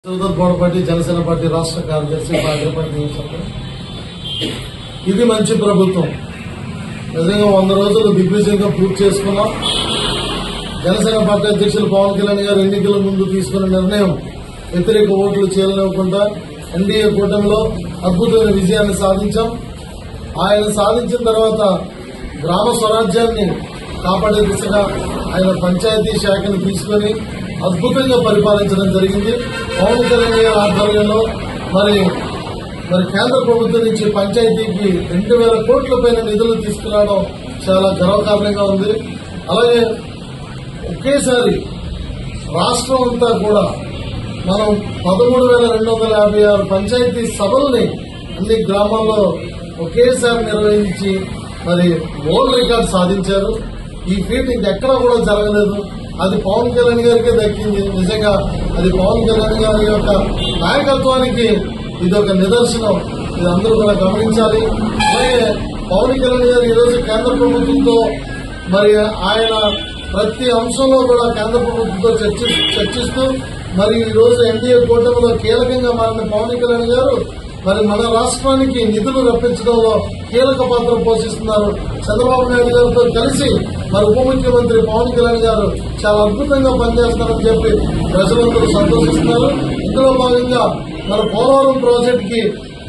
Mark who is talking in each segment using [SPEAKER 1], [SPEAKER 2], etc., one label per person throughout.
[SPEAKER 1] Party Janasena party రాష్ట్ర కార్యదర్శి party ఇది మంచి ప్రభుత్వం. నిజంగా 100 రోజులు దిగ్విజయంగా పూర్తి చేసుకున్నాం. జనసేన పార్టీ అధ్యక్షులు పవన్ కళ్యాణ్ గారు ఎన్నికల ముందు తీసుకున్న నిర్ణయం వ్యతిరేక ఓట్లు చేయలేకుండా ఎన్డీఏ కూటమిలో అద్భుతమైన విజయాన్ని సాధించాం. ఆయన సాధించిన తర్వాత గ్రామ స్వరాజ్యాన్ని కాపాడే దిశగా ఆయన పంచాయతీ శాఖను తీసుకుని అద్భుతంగా పరిపాలించడం జరిగింది. పవన్ కళ్యాణ్ గారి ఆధ్వర్యంలో మరి కేంద్ర ప్రభుత్వం నుంచి పంచాయతీకి 2,000 కోట్ల పైన నిధులు తీసుకురావడం చాలా గర్వకారణంగా ఉంది. అలాగే ఒకేసారి రాష్ట్రం అంతా కూడా మనం 13,256 పంచాయతీ సభల్ని అన్ని గ్రామాల్లో ఒకేసారి నిర్వహించి మరి వరల్డ్ రికార్డు సాధించారు. ఈ ఫీట్ ఇంకెక్కడా కూడా జరగలేదు. అది పవన్ కళ్యాణ్ గారికే దక్కింది. నిజంగా అది పవన్ కళ్యాణ్ గారి యొక్క నాయకత్వానికి ఇది ఒక నిదర్శనం. ఇది అందరూ కూడా గమనించాలి. అలాగే పవన్ కళ్యాణ్ గారు ఈరోజు కేంద్ర ప్రభుత్వంతో మరి ఆయన ప్రతి అంశంలో కూడా కేంద్ర ప్రభుత్వంతో చర్చిస్తూ మరి ఈ రోజు ఎన్డీఏ కూటమిలో కీలకంగా మారిన పవన్ కళ్యాణ్ గారు మరి మన రాష్ట్రానికి నిధులు రప్పించడంలో కీలక పాత్ర పోషిస్తున్నారు. చంద్రబాబు నాయుడు గారితో కలిసి మరి ఉప ముఖ్యమంత్రి పవన్ కళ్యాణ్ గారు చాలా అద్భుతంగా పనిచేస్తున్నారని చెప్పి ప్రజలందరూ సంతోషిస్తున్నారు. ఇందులో భాగంగా మన పోలవరం ప్రాజెక్టుకి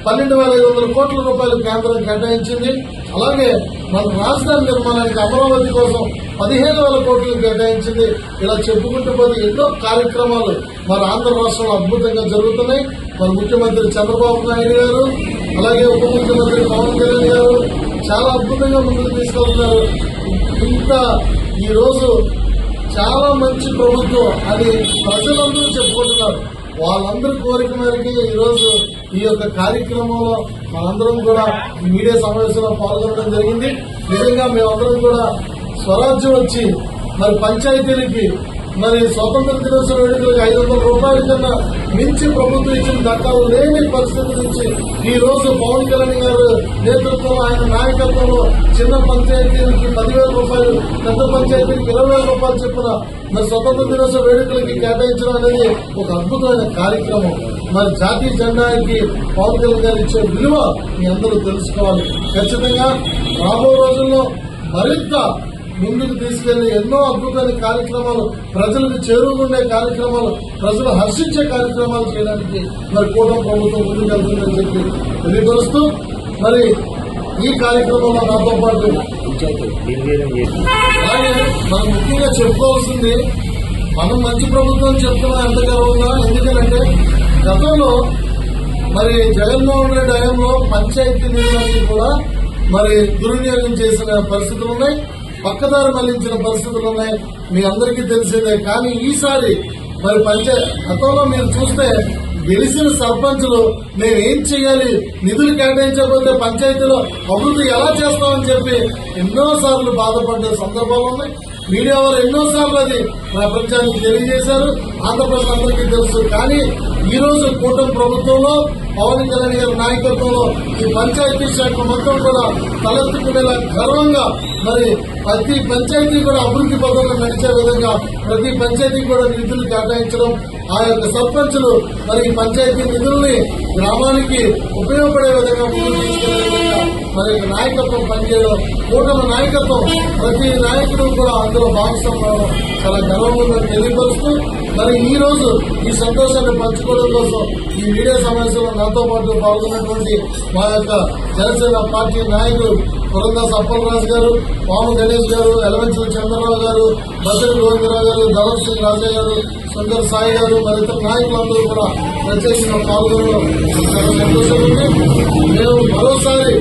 [SPEAKER 1] 12,500 కోట్ల రూపాయలు కేంద్రం కేటాయించింది. అలాగే మన రాజధాని నిర్మాణానికి అమరావతి కోసం 15,000 కోట్లు కేటాయించింది. ఇలా చెప్పుకుంటూ పోతే ఎన్నో కార్యక్రమాలు మన ఆంధ్ర రాష్ట్రంలో అద్భుతంగా జరుగుతున్నాయి. మన ముఖ్యమంత్రి చంద్రబాబు నాయుడు గారు అలాగే ఉప ముఖ్యమంత్రి పవన్ కళ్యాణ్ గారు చాలా అద్భుతంగా ముందుకు తీసుకెళ్తున్నారు. ఇంత ఈ రోజు చాలా మంచి ప్రభుత్వం అని ప్రజలందరూ చెప్పుకుంటున్నారు. వాళ్ళందరి కోరిక మేరకు ఈ రోజు ఈ యొక్క కార్యక్రమంలో మనందరం కూడా మీడియా సమావేశంలో పాల్గొనడం జరిగింది. నిజంగా మేమందరం కూడా స్వరాజ్యం వచ్చి మరి పంచాయతీలకి మరి స్వతంత్ర దినోత్సవ వేడుకలకు 500 రూపాయల కన్నా మించి ప్రభుత్వం ఇచ్చిన దక్కాలు లేని పరిస్థితి నుంచి ఈ రోజు పవన్ కళ్యాణ్ గారు నేతృత్వంలో ఆయన నాయకత్వంలో చిన్న పంచాయతీలకి 10,000 రూపాయలు, పెద్ద పంచాయతీలకు 20,000 రూపాయలు చొప్పున మరి స్వతంత్ర దినోత్సవ వేడుకలకి కేటాయించడం అనేది ఒక అద్భుతమైన కార్యక్రమం. మరి జాతీయ జెండాకి పవన్ కళ్యాణ్ గారు ఇచ్చే విలువ మీ అందరూ తెలుసుకోవాలి. ఖచ్చితంగా రాబో రోజుల్లో మరింత ముందుకు తీసుకెళ్లి ఎన్నో అద్భుతమైన కార్యక్రమాలు, ప్రజలకు చేరువుండే కార్యక్రమాలు, ప్రజలు హర్షించే కార్యక్రమాలు చేయడానికి మరి కూటమి ప్రభుత్వం ముందుకెళ్తుందని చెప్పి తెలియపరుస్తూ మరి ఈ కార్యక్రమంలో నాతో పాటు అలాగే మనం ముఖ్యంగా చెప్పుకోవాల్సింది మనం మంచి ప్రభుత్వం చెప్తున్నా ఎంత గర్వంగా. ఎందుకంటే గతంలో మరి జగన్మోహన్ రెడ్డి హయాంలో పంచాయతీ నిధులన్నీ కూడా మరి దుర్వినియోగం చేసిన పరిస్థితులు ఉన్నాయి, పక్కదారి మళ్లించిన పరిస్థితులు ఉన్నాయి. మీ అందరికీ తెలిసిందే. కానీ ఈసారి మరి గతంలో మీరు చూస్తే గెలిచిన సర్పంచులు మేమేం చేయాలి, నిధులు కేటాయించకపోతే పంచాయతీలో అభివృద్ధి ఎలా చేస్తామని చెప్పి ఎన్నోసార్లు బాధపడ్డ సందర్భాలు ఉన్నాయి. మీడియా వారు ఎన్నోసార్లు అది ప్రపంచానికి తెలియజేశారు. ఆంధ్రప్రదేశ్ అందరికీ తెలుసు. కానీ ఈ రోజు కూటమి ప్రభుత్వంలో పవన్ కళ్యాణ్ గారి నాయకత్వంలో ఈ పంచాయతీ శాఖ మొత్తం కూడా తలెత్తుకునేలా గర్వంగా మరి ప్రతి పంచాయతీ కూడా అభివృద్ధి పథకంలో నడిచే విధంగా ప్రతి పంచాయతీ కూడా నిధులు కేటాయించడం, ఆ యొక్క సర్పంచులు మరి పంచాయతీ నిధుల్ని గ్రామానికి ఉపయోగపడే విధంగా ముందుకు తీసుకెళ్లే విధంగా మరి నాయకత్వం పనిచేయడం, కూటమి నాయకత్వం ప్రతి నాయకుడు కూడా అందులో భాగస్వామ్యం చాలా గర్వంగా తెలియపరుస్తూ మరి ఈ రోజు ఈ సంతోషాన్ని పంచుకోవడం కోసం ఈ మీడియా సమావేశంలో నాతో పాటు పాల్గొన్నటువంటి మా యొక్క జనసేన పార్టీ నాయకులు పురందాస్ అప్పలరాజు గారు, పాము గణేష్ గారు, ఎలవంచుల చంద్రరావు గారు, బసరి గోవిందరావు గారు, ధవల్ సింగ్ రాజయ్య గారు, సుందర్ సాయి గారు మరి ఇతర నాయకులందరూ కూడా ప్రత్యేకంగా పాల్గొనడం చాలా సంతోషం ఉంది. మేము మరోసారి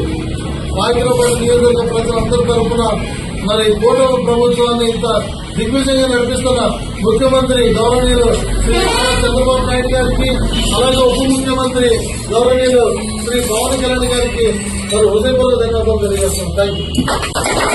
[SPEAKER 1] పాకిరాబాద్ నియోజకవర్గ ప్రజలందరి తరఫున మరి కూటమి ప్రభుత్వాన్ని ఇంత దిగ్విజయంగా నడిపిస్తున్న ముఖ్యమంత్రి గౌరవనీయులు శ్రీ చంద్రబాబు నాయుడు గారికి అలాగే ఉప ముఖ్యమంత్రి గౌరవనీయులు శ్రీ పవన్ కళ్యాణ్ గారికి మరి హృదయపూర్వక ధన్యవాదాలు తెలియజేస్తున్నాం. Thank you.